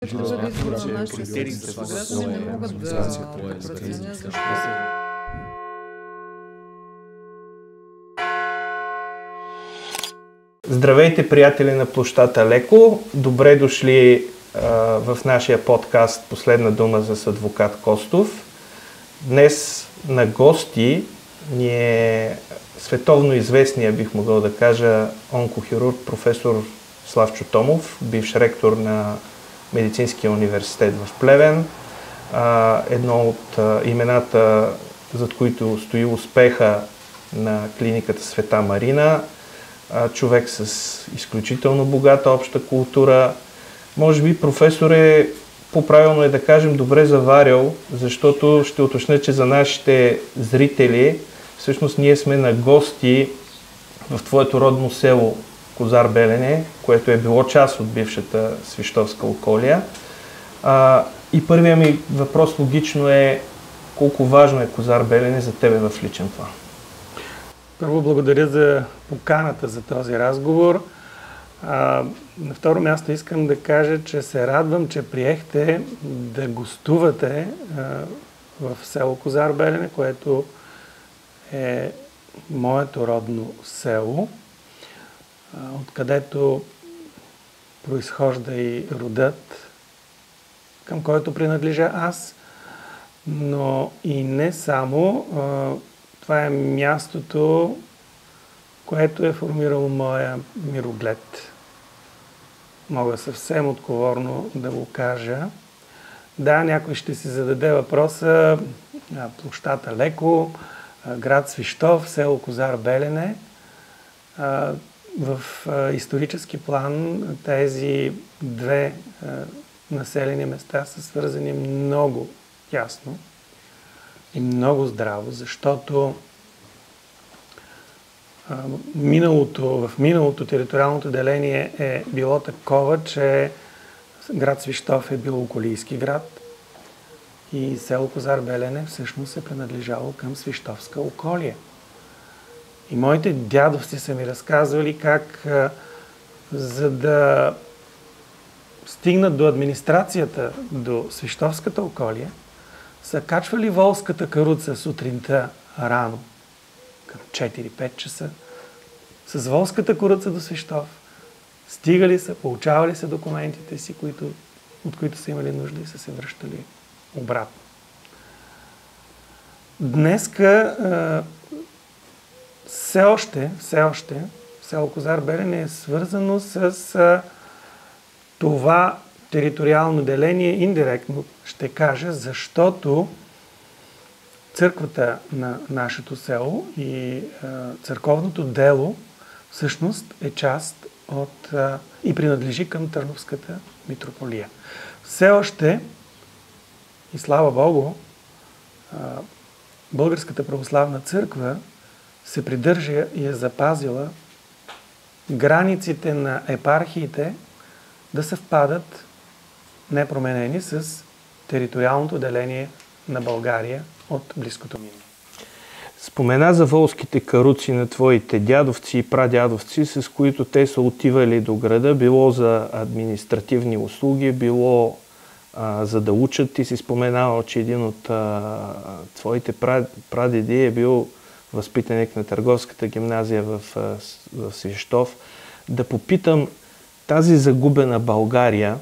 Ще бъде избора на нашите съграждани, не могат да преценят защо. Здравейте, приятели на площад Алеко! Добре дошли в нашия подкаст "Последна дума" с адвокат Костов. Днес на гости ни е световно известния, бих могъл да кажа, онкохирург професор Славчо Томов, бивш ректор на Медицинския университет в Плевен. Едно от имената, зад които стои успеха на клиниката Света Марина. Човек с изключително богата обща култура. Може би професоре, по-правилно е да кажем, добре заварил, защото ще уточня, че за нашите зрители всъщност ние сме на гости в твоето родно село Козар Белене, което е било част от бившата Свищовска околия. И първият ми въпрос логично е: колко важно е Козар Белене за тебе в личен план? Първо, благодаря за поканата за този разговор. На второ място искам да кажа, че се радвам, че приехте да гостувате в село Козар Белене, което е моето родно село, откъдето произхожда и родът, към който принадлежа аз, но и не само. Това е мястото, което е формирало моя мироглед. Мога съвсем отговорно да го кажа. Да, някой ще си зададе въпроса: площад Алеко, град Свищов, село Козар Белене. В исторически план тези две населени места са свързани много ясно и много здраво, защото в миналото териториалното деление е било такова, че град Свищов е бил околийски град и село Козар Белене всъщност е принадлежало към Свищовска околия. И моите дядовци са ми разказвали как, за да стигнат до администрацията, до Свищовската околия, са качвали волската каруца сутринта рано, към 4-5 часа, с волската каруца до Свищов. Стигали са, получавали са документите си, от които са имали нужда, и са се връщали обратно. Днеска все още село Козар Белене е свързано с това териториално деление, индиректно ще кажа, защото църквата на нашето село и църковното дело всъщност е част от и принадлежи към Търновската митрополия. Все още, и слава Богу, Българската православна църква се придържа и е запазила границите на епархиите да съвпадат непроменени с териториалното деление на България от близкото минало. Спомена за волските каруци на твоите дядовци и прадядовци, с които те са отивали до града, било за административни услуги, било за да учат. Ти си споменавал, че един от твоите прадеди е бил възпитаник на Търговската гимназия в Свищов. Да попитам, тази загубена България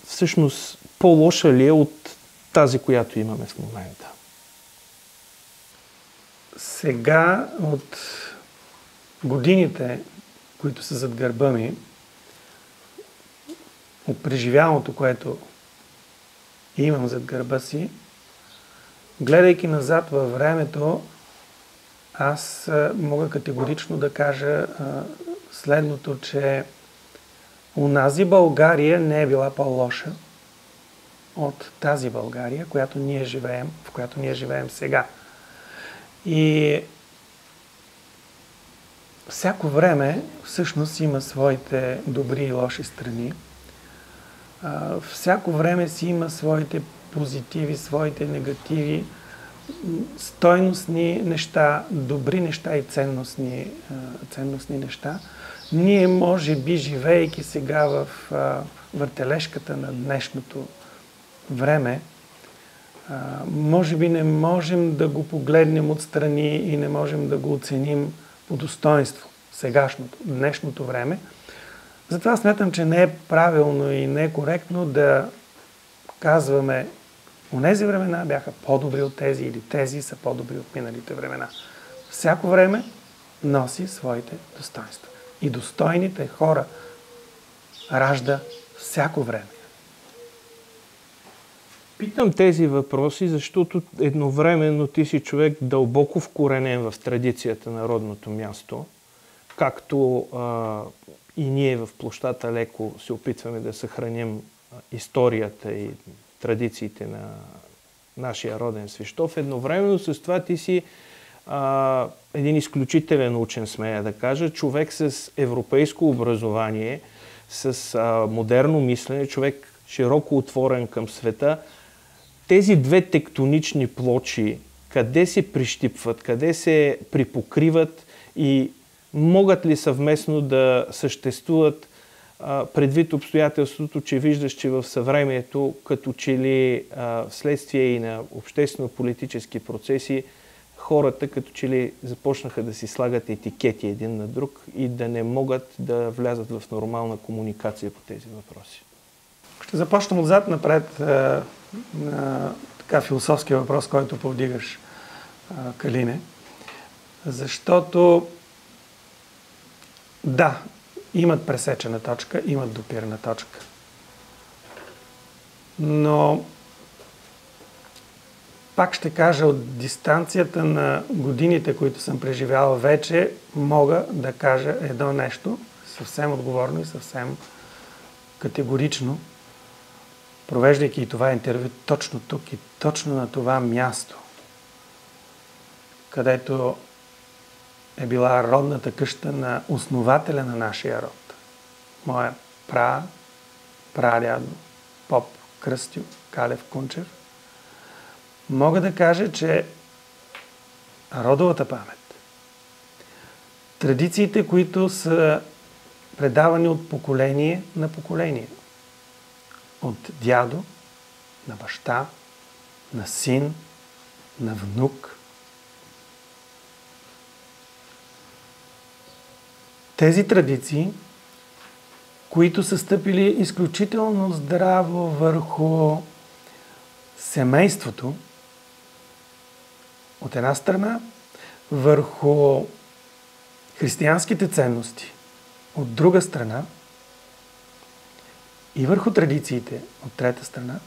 всъщност по-лоша ли е от тази, която имаме в момента? Сега, от годините, които са зад гърба ми, от преживяното, което имам зад гърба си, гледайки назад във времето, аз мога категорично да кажа следното, че онази България не е била по-лоша от тази България, в която ние живеем сега. И всяко време всъщност има своите добри и лоши страни. Всяко време си има своите позитиви, своите негативи, стойностни неща, добри неща и ценностни неща. Ние, може би, живеейки сега в въртележката на днешното време, може би не можем да го погледнем отстрани и не можем да го оценим по достоинство, сегашното, днешното време. Затова смятам, че не е правилно и не е коректно да казваме, онези времена бяха по-добри от тези или тези са по-добри от миналите времена. Всяко време носи своите достоинства. И достойните хора ражда всяко време. Питам тези въпроси, защото едновременно ти си човек дълбоко вкоренен в традицията на родното място, както и ние в площата леко се опитваме да съхраним историята и традициите на нашия роден Свищов. Едновременно с това ти си един изключителен учен, смея да кажа, човек с европейско образование, с модерно мислене, човек широко отворен към света. Тези две тектонични плочи, къде се прищипват, къде се припокриват и могат ли съвместно да съществуват предвид обстоятелството, че виждаш, че в съвремието, като че ли вследствие и на обществено-политически процеси, хората като че ли започнаха да си слагат етикети един на друг и да не могат да влязат в нормална комуникация по тези въпроси? Ще започнем отзад напред на така философския въпрос, който повдигаш, Калине. Защото да, имат пресечена точка, имат допирна точка. Но пак ще кажа, от дистанцията на годините, които съм преживял вече, мога да кажа едно нещо, съвсем отговорно и съвсем категорично, провеждайки и това интервю точно тук и точно на това място, където е била родната къща на основателя на нашия род. Моя прадядо, поп Кръстю Калев Кунчев. Мога да кажа, че родовата памет, традициите, които са предавани от поколение на поколение, от дядо на баща, на син, на внук, тези традиции, които са стъпили изключително здраво върху семейството, от една страна, върху християнските ценности, от друга страна, и върху традициите, от трета страна,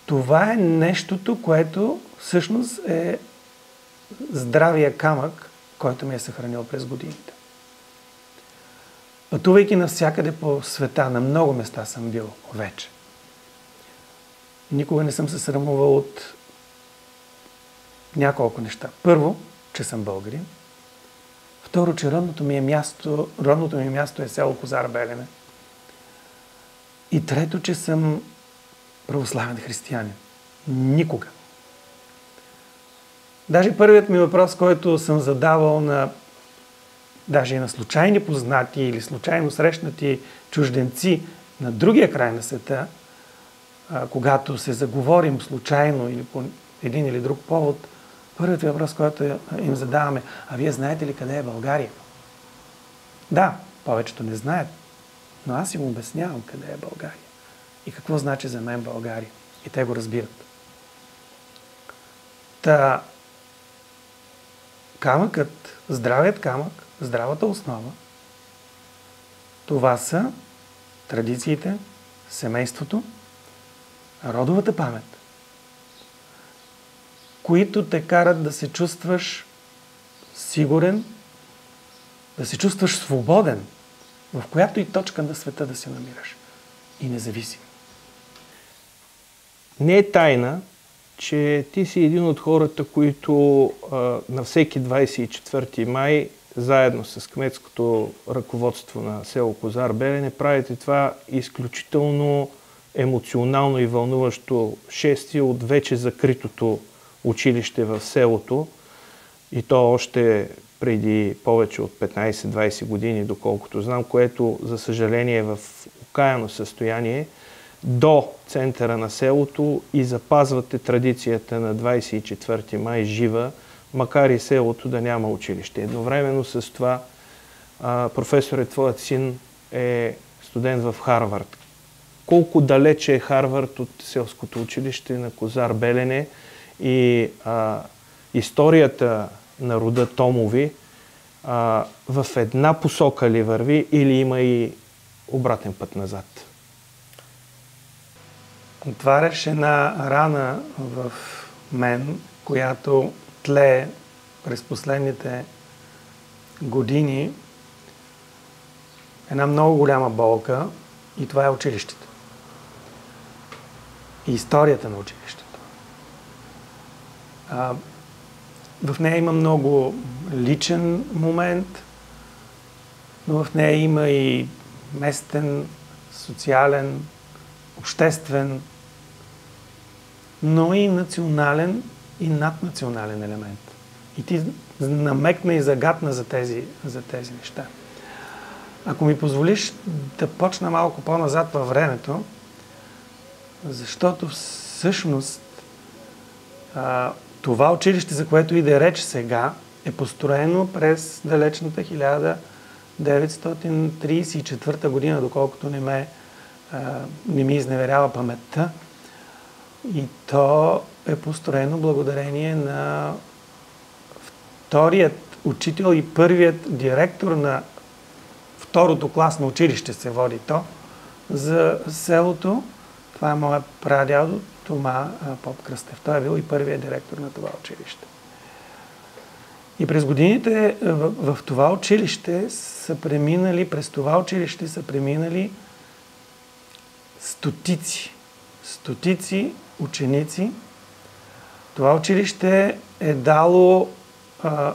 това е нещото, което всъщност е здравия камък, който ме е съхранил през годините. Пътувайки навсякъде по света, на много места съм бил вече. Никога не съм се срамувал от няколко неща. Първо, че съм българин. Второ, че родното ми място е село Козар Белене. И трето, че съм православен християнин. Никога. Даже първият ми въпрос, който съм задавал даже и на случайни познати или случайно срещнати чужденци на другия край на света, когато се заговорим случайно или по един или друг повод, първият въпрос, който им задаваме: а вие знаете ли къде е България? Да, повечето не знаят, но аз им обяснявам къде е България и какво значи за мен България. И те го разбират. Камъкът, здравият камък, здравата основа, това са традициите, семейството, родовата памет, които те карат да се чувстваш сигурен, да се чувстваш свободен, в която и точка на света да се намираш. И независим. Не е тайна, че ти си един от хората, които на всеки 24 май, заедно с кметското ръководство на село Козар Белене, правите това изключително емоционално и вълнуващо шествие от вече закритото училище в селото. И то още преди повече от 15-20 години, доколкото знам, което за съжаление е в окаяно състояние, до центъра на селото и запазвате традицията на 24 май жива, макар и селото да няма училище. Едновременно с това, професоре, твоят син е студент в Харвард. Колко далече е Харвард от селското училище на Козар Белене и историята на рода Томови в една посока ли върви или има и обратен път назад? Отваряш една рана в мен, която тлее през последните години, една много голяма болка, и това е училището. И историята на училището. В нея има много личен момент, но в нея има и местен, социален, обществен, но и национален и наднационален елемент. И ти намекна и загатна за тези неща. Ако ми позволиш да почна малко по-назад във времето, защото всъщност това училище, за което иде реч сега, е построено през далечната 1934 година, доколкото не ми изневерява паметта. И то е построено благодарение на вторият учител и първият директор на второто класно училище, се води то, за селото. Това е моят прадядо Тома Поп Кръстев. Той е бил и първият директор на това училище. И през годините в това училище през това училище са преминали стотици ученици. Това училище е дало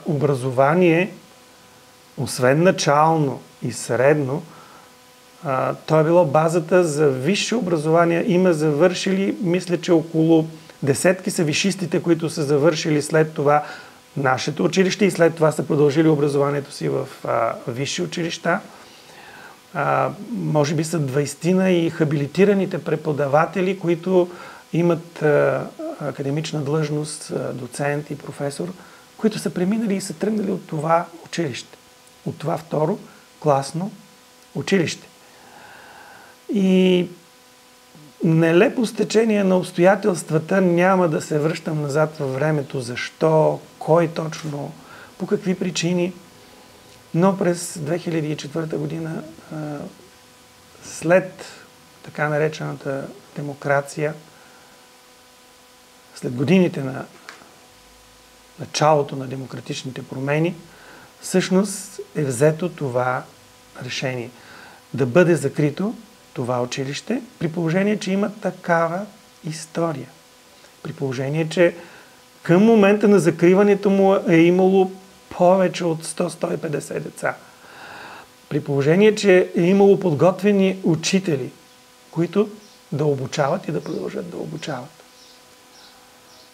образование, освен начално и средно, то е било базата за висше образование. Има завършили, мисля, че около десетки са висшистите, които са завършили след това нашето училище и след това са продължили образованието си в висши училища. Може би са 20 и хабилитираните преподаватели, които имат академична длъжност, доцент и професор, които са преминали и са тръгнали от това училище, от това второ класно училище. И нелепо стечение на обстоятелствата, няма да се връщам назад във времето, защо, кой точно, по какви причини, но през 2004 година, след така наречената демокрация, след годините на началото на демократичните промени, всъщност е взето това решение да бъде закрито това училище, при положение, че има такава история. При положение, че към момента на закриването му е имало повече от 100-150 деца. При положение, че е имало подготвени учители, които да обучават и да продължат да обучават.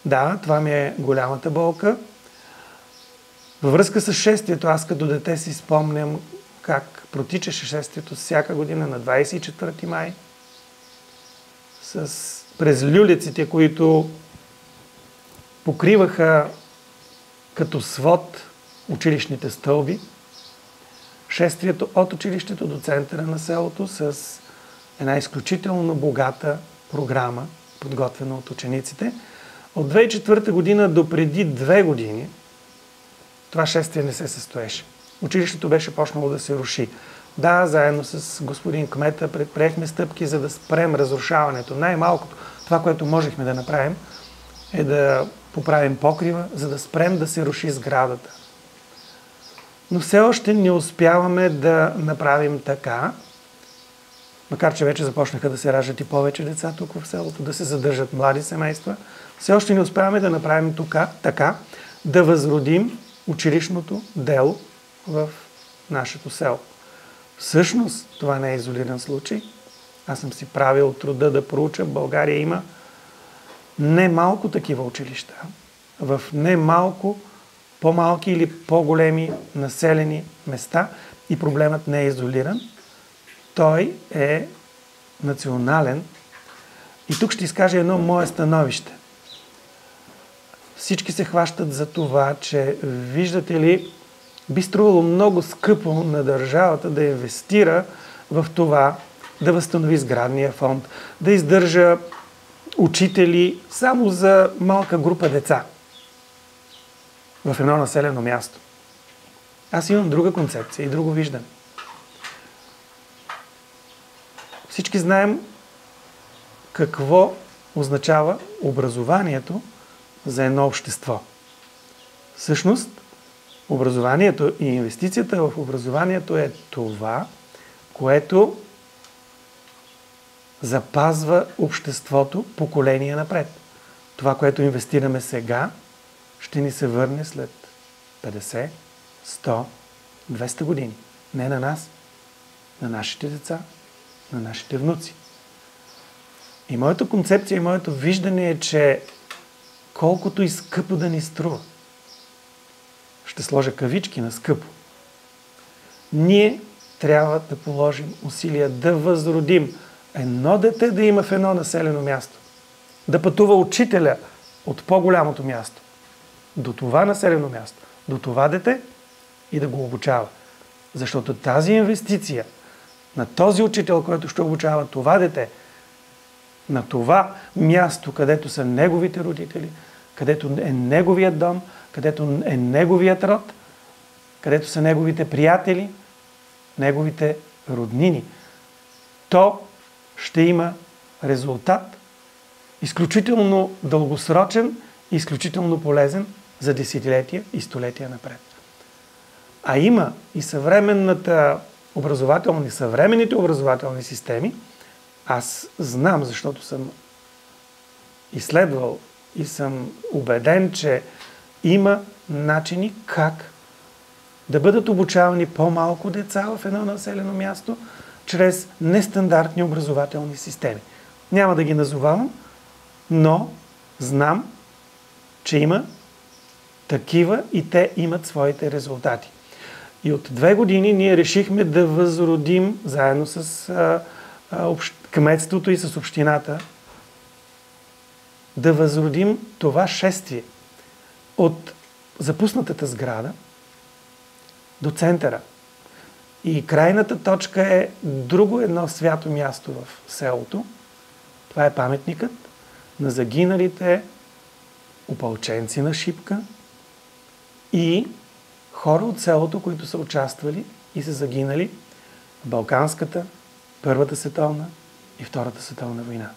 Да, това ми е голямата болка. Във връзка с шествието, аз като дете си спомням как протичаше шествието всяка година на 24 май през люлиците, които покриваха като свод училищните стълби. Шествието от училището до центъра на селото с една изключително богата програма, подготвена от учениците. От 2004 година до преди 2 години това шествие не се състоеше. Училището беше почнало да се руши. Да, заедно с господин кмета предприехме стъпки, за да спрем разрушаването. Най-малкото това, което можехме да направим, е да поправим покрива, за да спрем да се руши сградата. Но все още не успяваме да направим така, макар че вече започнаха да се раждат и повече деца тук в селото, да се задържат млади семейства, все още не успяваме да направим така, да възродим училищното дело в нашето село. Всъщност, това не е изолиран случай. Аз съм си правил труда да проуча. В България има немалко такива училища. В немалко по-малки или по-големи населени места и проблемът не е изолиран. Той е национален. И тук ще изкажа едно мое становище. Всички се хващат за това, че виждате ли, би струвало много скъпо на държавата да инвестира в това, да възстанови сградния фонд, да издържа учители само за малка група деца в едно населено място. Аз имам друга концепция и друго виждане. Всички знаем какво означава образованието за едно общество. Всъщност, образованието и инвестицията в образованието е това, което запазва обществото поколение напред. Това, което инвестираме сега, ще ни се върне след 50, 100, 200 години. Не на нас, на нашите деца, на нашите внуци. И моята концепция и моето виждане е, че колкото и скъпо да ни струва, ще сложа кавички на скъпо, ние трябва да положим усилия да възродим едно дете да има в едно населено място. Да пътува учителя от по-голямото място до това населено място, до това дете и да го обучава. Защото тази инвестиция на този учител, който ще обучава това дете, на това място, където са неговите родители, където е неговият дом, където е неговият род, където са неговите приятели, неговите роднини, то ще има резултат изключително дългосрочен и изключително полезен за десетилетия и столетия напред. А има и съвременните образователни системи. Аз знам, защото съм изследвал и съм убеден, че има начини как да бъдат обучавани по-малко деца в едно населено място чрез нестандартни образователни системи. Няма да ги назовавам, но знам, че има такива и те имат своите резултати. И от 2 години ние решихме да възродим заедно с кметството и с общината, да възродим това шествие от запуснатата сграда до центъра. И крайната точка е друго едно свято място в селото. Това е паметникът на загиналите опълченци на Шипка и хора от селото, които са участвали и са загинали в Балканската, Първата световна и Втората световна война.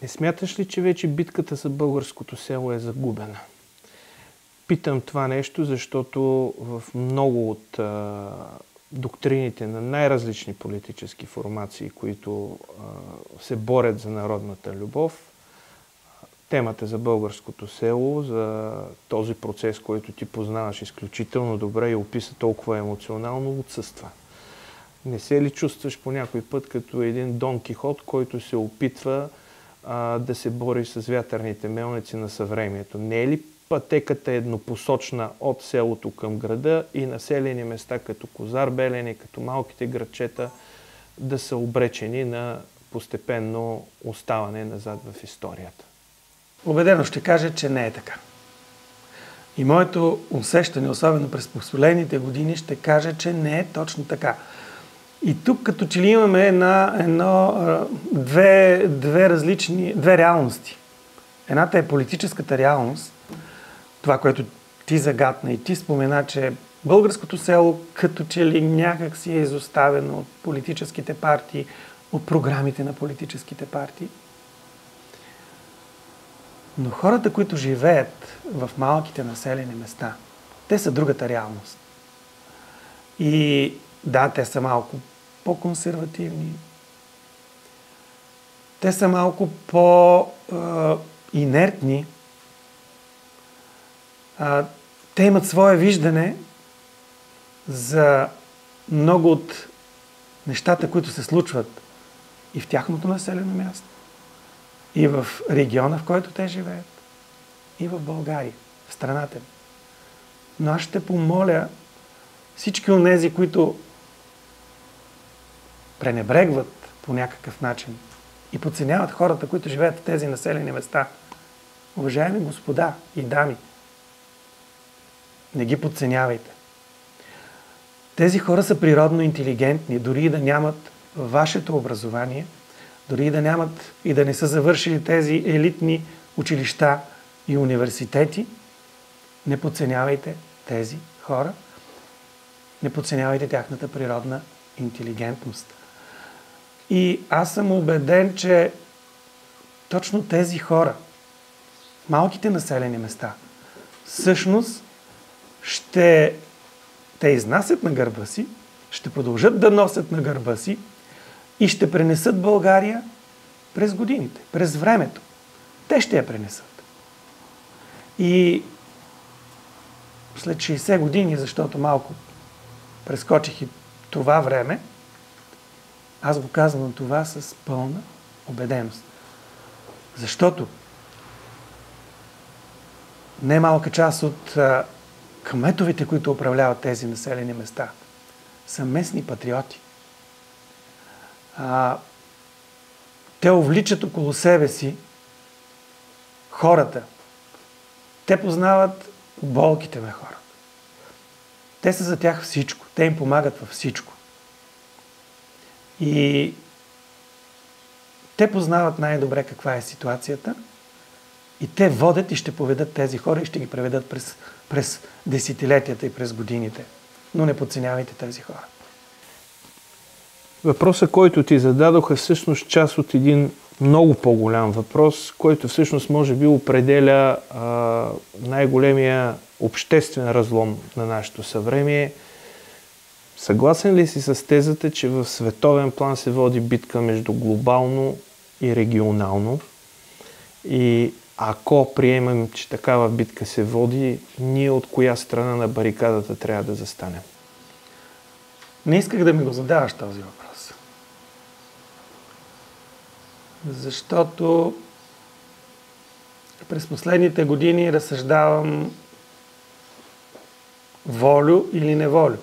Не смяташ ли, че вече битката за българското село е загубена? Питам това нещо, защото в много от доктрините на най-различни политически формации, които се борят за народната любов, темата за българското село, за този процес, който ти познаваш изключително добре и описа толкова емоционално, отсъства. Не се ли чувстваш по някой път като един Дон Кихот, който се опитва да се бори с вятърните мелници на съвремието? Не е ли пътеката еднопосочна от селото към града и населени места като Козар Белене, като малките градчета да са обречени на постепенно оставане назад в историята? Убедено ще кажа, че не е така. И моето усещане, особено през последните години, ще кажа, че не е точно така. И тук като че ли имаме две реалности. Едната е политическата реалност, това, което ти загатна и ти спомена, че българското село като че ли някак си е изоставено от политическите партии, от програмите на политическите партии. Но хората, които живеят в малките населени места, те са другата реалност. И да, те са малко по-консервативни, те са малко по-инертни, те имат свое виждане за много от нещата, които се случват и в тяхното населено място, и в региона, в който те живеят. и в България, в страната ни. Но аз ще помоля всички онези, които пренебрегват по някакъв начин и подценяват хората, които живеят в тези населени места. Уважаеми господа и дами, не ги подценявайте. Тези хора са природно интелигентни, дори и да нямат вашето образование, дори и да нямат и да не са завършили тези елитни училища и университети. Не подценявайте тези хора, не подценявайте тяхната природна интелигентност. И аз съм убеден, че точно тези хора, малките населени места, всъщност те изнасят на гърба си, ще продължат да носят на гърба си и ще пренесат България през годините, през времето. Те ще я пренесат. И след 60 години, защото малко прескочих и това време, аз го казвам това с пълна убеденост. Защото немалка част от кметовете, които управляват тези населени места, са местни патриоти. Те увличат около себе си хората. Те познават болките на хората. Те са за тях всичко. Те им помагат във всичко. И те познават най-добре каква е ситуацията и те водят и ще поведат тези хора и ще ги преведат през десетилетията и през годините. Но не подценявайте тези хора. Въпросът, който ти зададох, е всъщност част от един много по-голям въпрос, който всъщност може би определя най-големия обществен разлом на нашето съвремие. Съгласен ли си с тезата, че в световен план се води битка между глобално и регионално? И ако приемем, че такава битка се води, ние от коя страна на барикадата трябва да застанем? Не исках да ми го задаваш този въпрос. Защото през последните години разсъждавам волю или неволю.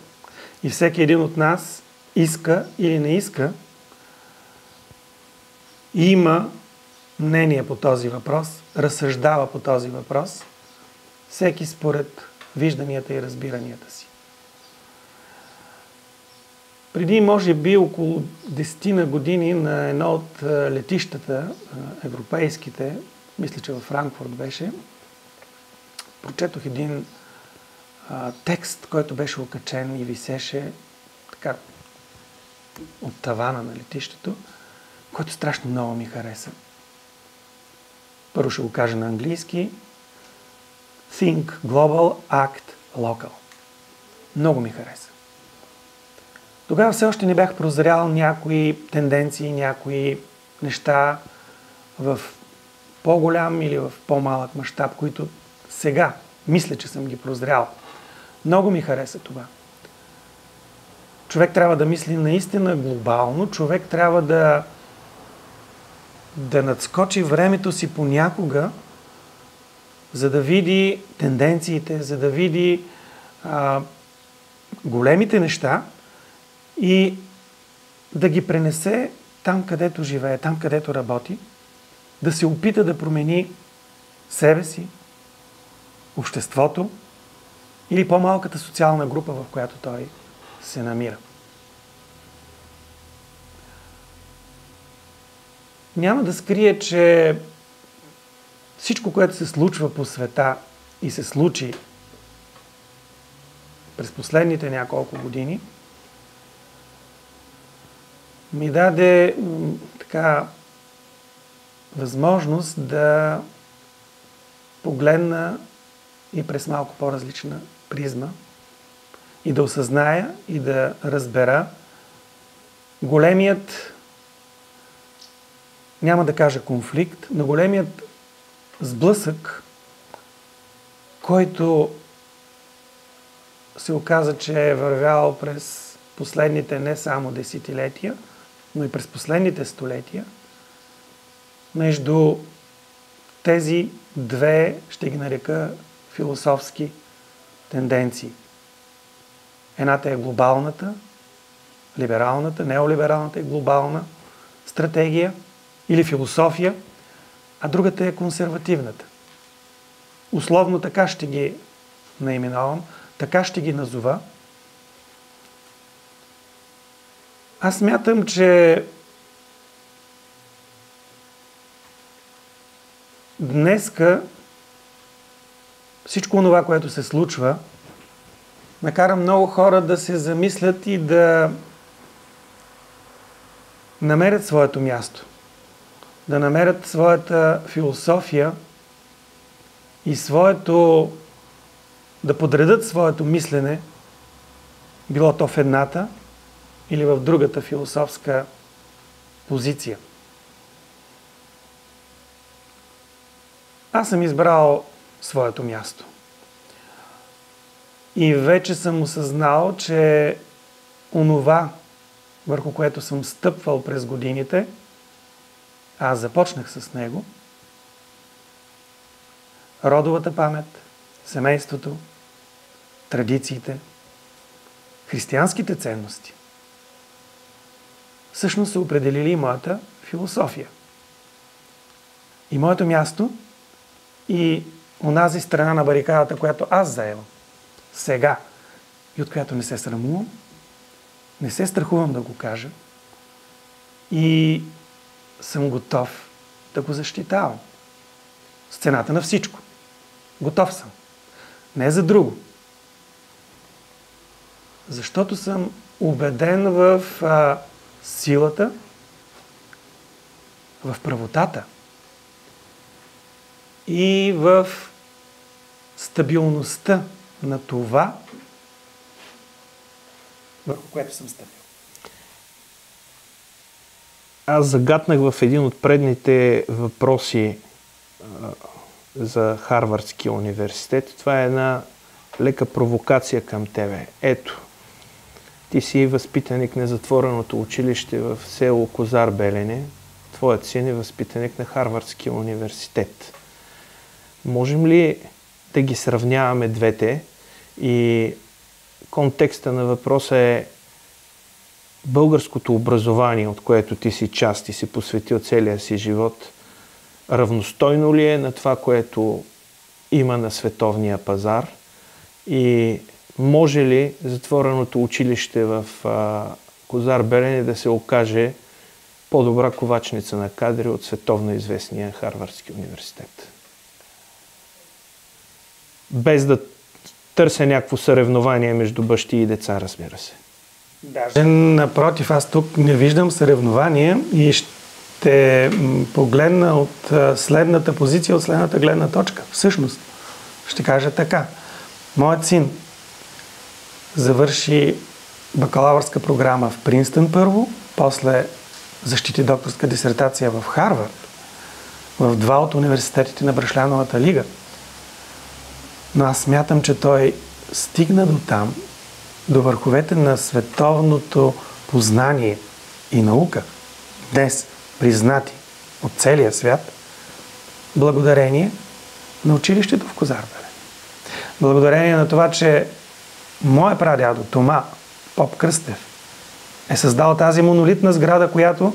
И всеки един от нас иска или не иска, има мнение по този въпрос, разсъждава по този въпрос, всеки според вижданията и разбиранията си. Преди, може би, около 10 години на едно от летищата, европейските, мисля, че във Франкфурт беше, прочетох един текст, който беше окачен и висеше така от тавана на летището, който страшно много ми хареса. Първо ще го кажа на английски. Think global, act local. Много ми хареса. Тогава все още не бях прозрял някои тенденции, някои неща в по-голям или в по-малък мащаб, които сега мисля, че съм ги прозрял. Много ми хареса това. Човек трябва да мисли наистина глобално, човек трябва да надскочи времето си понякога, за да види тенденциите, за да види големите неща и да ги пренесе там, където живее, там, където работи, да се опита да промени себе си, обществото или по-малката социална група, в която той се намира. Няма да скрия, че всичко, което се случва по света и се случи през последните няколко години, ми даде така възможност да погледна и през малко по-различна призма и да осъзная и да разбера големият, няма да кажа конфликт, но големият сблъсък, който се оказа, че е вървял през последните не само десетилетия, но и през последните столетия, между тези две, ще ги нарека, философски тенденции. Едната е глобалната, либералната, неолибералната и глобална стратегия или философия, а другата е консервативната. Условно така ще ги наименувам, така ще ги назова. Аз смятам, че днеска всичко това, което се случва, накара много хора да се замислят и да намерят своето място, да намерят своята философия и да подредат своето мислене, било то в едната или в другата философска позиция. Аз съм избрал своето място. И вече съм осъзнал, че онова, върху което съм стъпвал през годините, аз започнах с него, родовата памет, семейството, традициите, християнските ценности, всъщност са определили моята философия. И моето място и онази страна на барикадата, която аз заемам сега и от която не се срамувам, не се страхувам да го кажа и съм готов да го защитавам. С цената на всичко. Готов съм. Не за друго. Защото съм убеден в силата, в правотата и в стабилността на това, върху което съм стъпил. Аз загатнах в един от предните въпроси за Харвардския университет. Това е една лека провокация към тебе. Ето, ти си възпитаник на затвореното училище в село Козар Белене. Твоят син е възпитаник на Харвардския университет. Можем ли да ги сравняваме двете? И контекста на въпроса е българското образование, от което ти си част и си посветил целия си живот, равностойно ли е на това, което има на световния пазар? И може ли затвореното училище в Козар Белене да се окаже по-добра ковачница на кадри от световно известния Харвардски университет? Без да търся някакво съревнование между бащи и деца, разбира се. Даже напротив, аз тук не виждам съревнование и ще погледна от следната позиция, от следната гледна точка. Всъщност, ще кажа така. Моят син завърши бакалавърска програма в Принстън първо, после защити докторска дисертация в Харвард, в два от университетите на Брашляновата лига. Но аз смятам, че той стигна до там, до върховете на световното познание и наука, днес признати от целия свят, благодарение на училището в Козар Белене. Благодарение на това, че моя прадядо Тома Поп Кръстев е създал тази монолитна сграда, която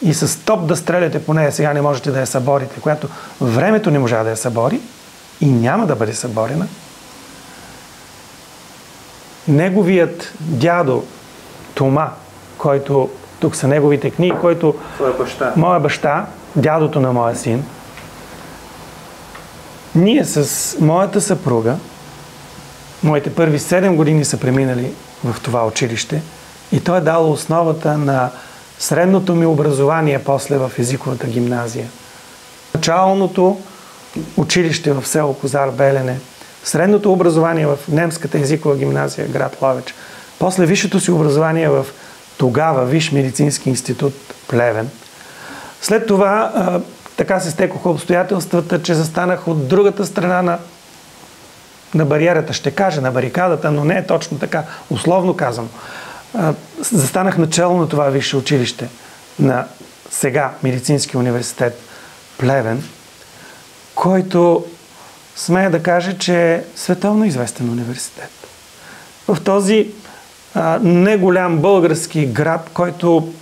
и с топ да стреляте по нея, сега не можете да я съборите, която времето не можа да я събори и няма да бъде съборена. Неговият дядо Тома, който тук са неговите книги, който моя баща, дядото на моя син, ние с моята съпруга, моите първи 7 години са преминали в това училище и той е дал основата на средното ми образование после в езиковата гимназия. Началното училище в село Козар Белене, средното образование в немската езикова гимназия град Ловеч, после висшето си образование в тогава Висш медицински институт Плевен. След това така се стекоха обстоятелствата, че застанах от другата страна на бариерата, ще кажа, на барикадата, но не е точно така, условно казвам. Застанах начало на това висше училище на сега Медицински университет Плевен. който смея да кажа, че е световно известен университет. В този не голям български град, който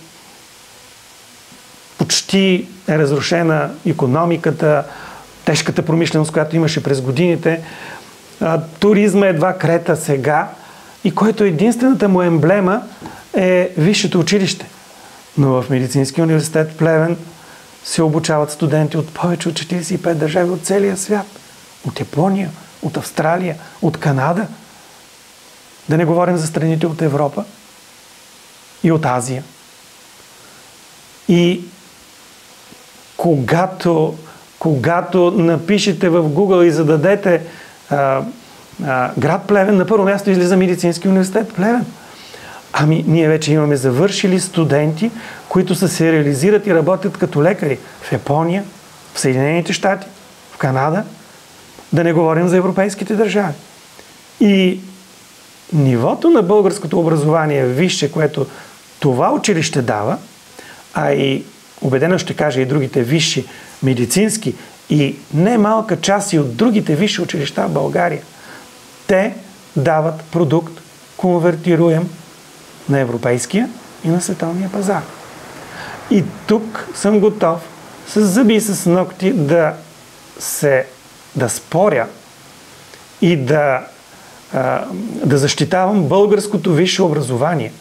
почти е разрушена икономиката, тежката промишленост, която имаше през годините, туризма едва крета сега и който единствената му емблема е висшето училище. Но в Медицинския университет в Плевен се обучават студенти от повече от 45 държави от целия свят. От Япония, от Австралия, от Канада. Да не говорим за страните от Европа и от Азия. И когато напишете в Google и зададете град Плевен, на първо място излиза Медицински университет Плевен. Ами, ние вече имаме завършили студенти, които се реализират и работят като лекари в Япония, в Съединените щати, в Канада, да не говорим за европейските държави. И нивото на българското образование висше, което това училище дава, а и убедено ще кажа и другите висши медицински и немалка част и от другите висши училища в България, те дават продукт конвертируем на европейския и на световния пазар. И тук съм готов с зъби и с ногти да споря и да защитавам българското висше образование.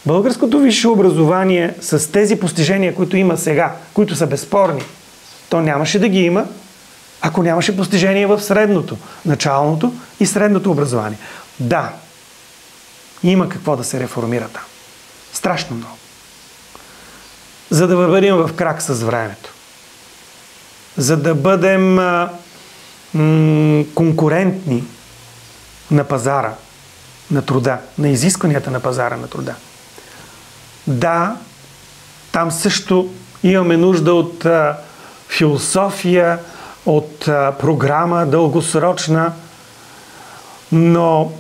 Българското висше образование с тези постижения, които има сега, които са безспорни, то нямаше да ги има, ако нямаше постижения в средното, началното и средното образование. Да, има какво да се реформира там. Страшно много. За да бъдем в крак с времето. За да бъдем конкурентни на пазара на труда, на изискванията на пазара на труда. Да, там също имаме нужда от философия, от програма дългосрочна, но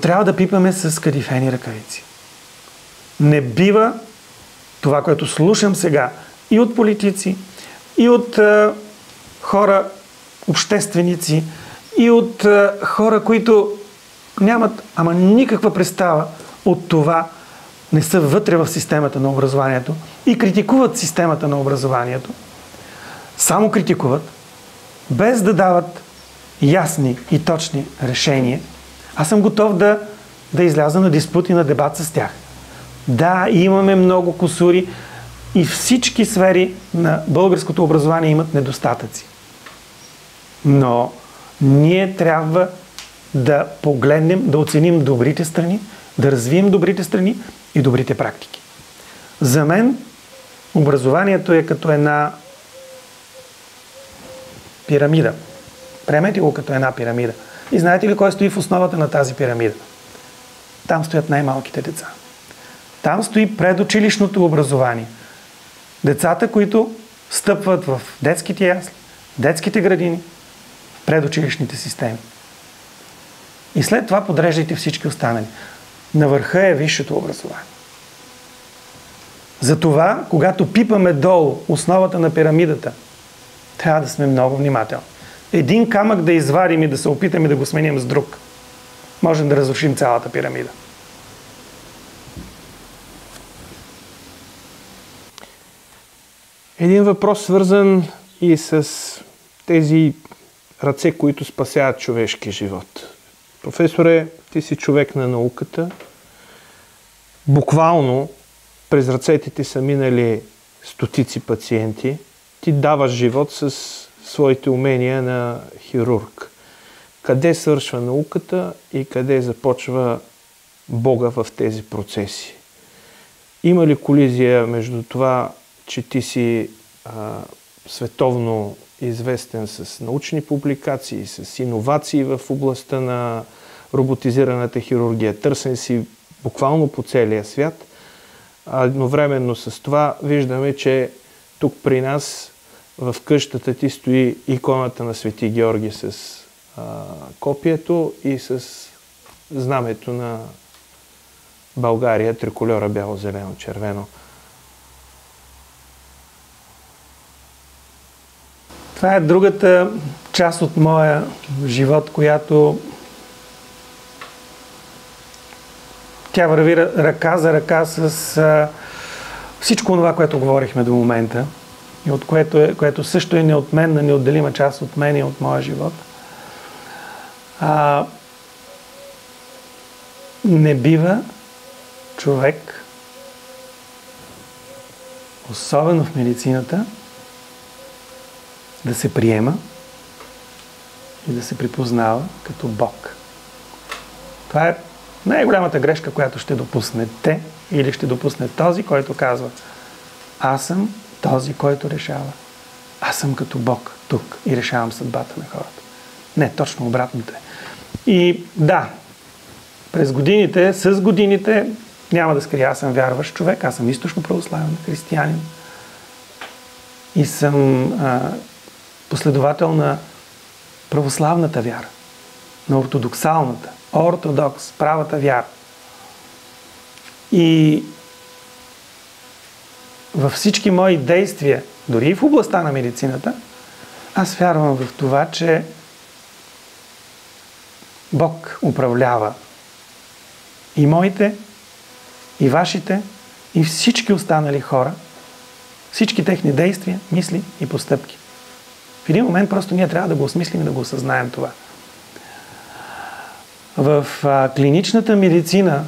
трябва да пипаме с кадифени ръкавици. Не бива това, което слушам сега и от политици, и от хора, общественици, и от хора, които нямат никаква представа от това, не са вътре в системата на образованието и критикуват системата на образованието, само критикуват, без да дават ясни и точни решения. Аз съм готов да изляза на диспут и на дебат с тях. Да, имаме много кусури и всички сфери на българското образование имат недостатъци. Но ние трябва да погледнем, да оценим добрите страни, да развием добрите страни и добрите практики. За мен образованието е като една пирамида. Приемете го като една пирамида. И знаете ли кой стои в основата на тази пирамида? Там стоят най-малките деца. Там стои предучилищното образование. Децата, които стъпват в детските ясли, детските градини, в предучилищните системи. И след това подреждайте всички останали. На върха е висшето образование. Затова, когато пипаме долу основата на пирамидата, трябва да сме много внимателни. Един камък да извадим и да се опитаме да го сменим с друг, можем да разрушим цялата пирамида. Един въпрос, свързан и с тези ръце, които спасяват човешки живот. Професоре, ти си човек на науката. Буквално през ръцете ти са минали стотици пациенти. Ти даваш живот с своите умения на хирург. Къде свършва науката и къде започва Бога в тези процеси? Има ли колизия между това, че ти си световно известен с научни публикации, с иновации в областта на роботизираната хирургия, търсен си буквално по целия свят, а едновременно с това виждаме, че тук при нас в къщата ти стои иконата на Свети Георги с копието и с знамето на България, трикольора бяло, зелено, червено. Това е другата част от моя живот, която тя върви ръка за ръка с всичко това, което говорихме до момента и от което също е неотменна, неотделима част от мен и от моя живот. Не бива човек, особено в медицината, да се приема и да се припознава като Бог. Това е най-голямата грешка, която ще допуснете или ще допусне този, който казва: аз съм този, който решава. Аз съм като Бог тук и решавам съдбата на хората. Не, точно обратното е. И да, през годините, с годините, няма да скрия, аз съм вярващ човек, аз съм източно православен християнин и съм последовател на православната вяра, на ортодоксалната, ортодокс, правата вяра. И във всички мои действия, дори и в областта на медицината, аз вярвам в това, че Бог управлява и моите, и вашите, и всички останали хора, всички техни действия, мисли и постъпки. В един момент просто ние трябва да го осмислим и да го осъзнаем това. В клиничната медицина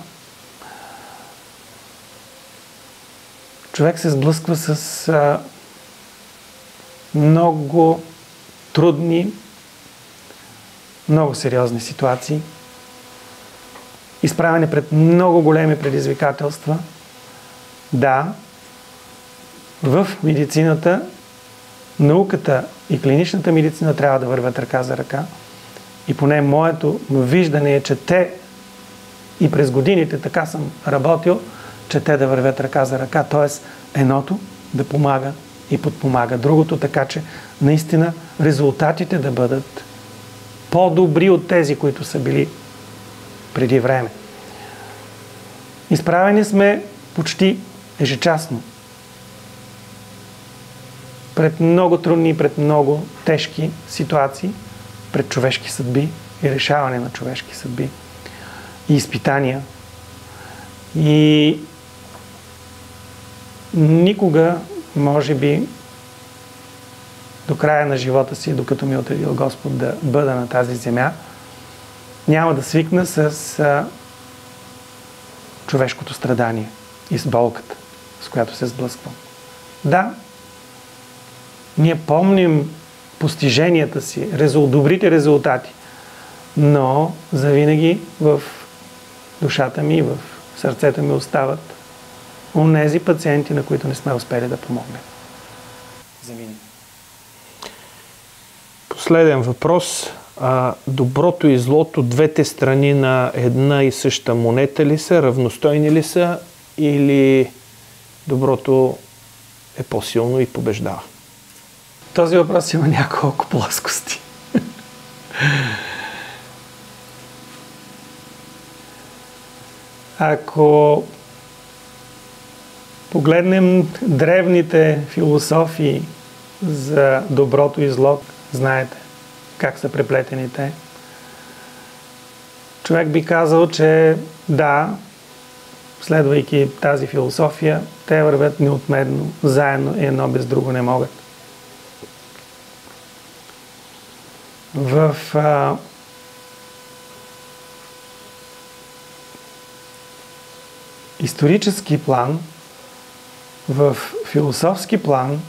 човек се сблъсква с много трудни, много сериозни ситуации, изправени пред много големи предизвикателства. Да, в медицината, науката и клиничната медицина трябва да вървят ръка за ръка. И поне моето виждане е, че те и през годините така съм работил, че те да вървят ръка за ръка. Т.е. едното да помага и подпомага другото, така че наистина резултатите да бъдат по-добри от тези, които са били преди време. Изправени сме почти ежечасно пред много трудни и пред много тежки ситуации, пред човешки съдби и решаване на човешки съдби и изпитания. И никога, може би, до края на живота си, докато ми е отредил Господ да бъда на тази земя, няма да свикна с човешкото страдание и с болката, с която се сблъсквам. Да, ние помним постиженията си, добрите резултати, но завинаги в душата ми, в сърцето ми остават онези пациенти, на които не сме успели да помогнем. Завинаги. Последен въпрос. Доброто и злото, двете страни на една и съща монета ли са, равностойни ли са, или доброто е по-силно и побеждава? Този въпрос има няколко плоскости. Ако погледнем древните философии за доброто и зло, знаете как са преплетени те. Човек би казал, че да, следвайки тази философия, те вървят неотменно, заедно и едно без друго не могат. В исторически план, в философски план,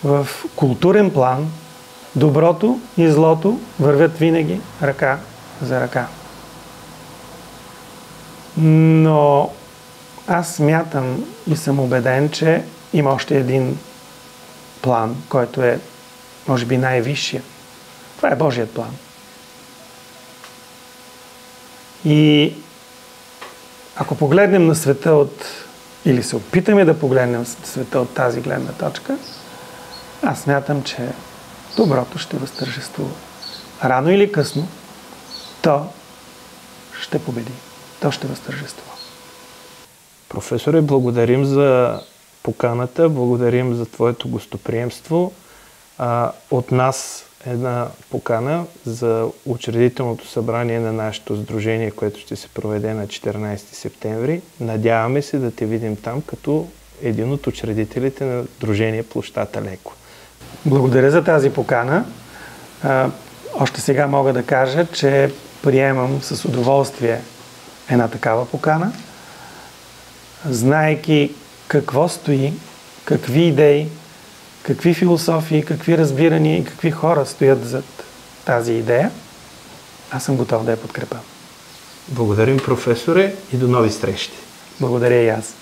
в културен план, доброто и злото вървят винаги ръка за ръка. Но аз смятам и съм убеден, че има още един план, който е, може би, най-висшия. Това е Божият план. И ако погледнем на света или се опитаме да погледнем света от тази гледна точка, аз смятам, че доброто ще възтържествува. Рано или късно то ще победи. То ще възтържествува. Професоре, благодарим за поканата, благодарим за твоето гостоприемство. От нас една покана за учредителното събрание на нашето сдружение, което ще се проведе на 14 септември. Надяваме се да те видим там като един от учредителите на Сдружение Площата Леко. Благодаря за тази покана. Още сега мога да кажа, че приемам с удоволствие една такава покана, знаейки какво стои, какви идеи, какви философии, какви разбирания и какви хора стоят зад тази идея. Аз съм готов да я подкрепя. Благодарим, професоре, и до нови срещи. Благодаря и аз.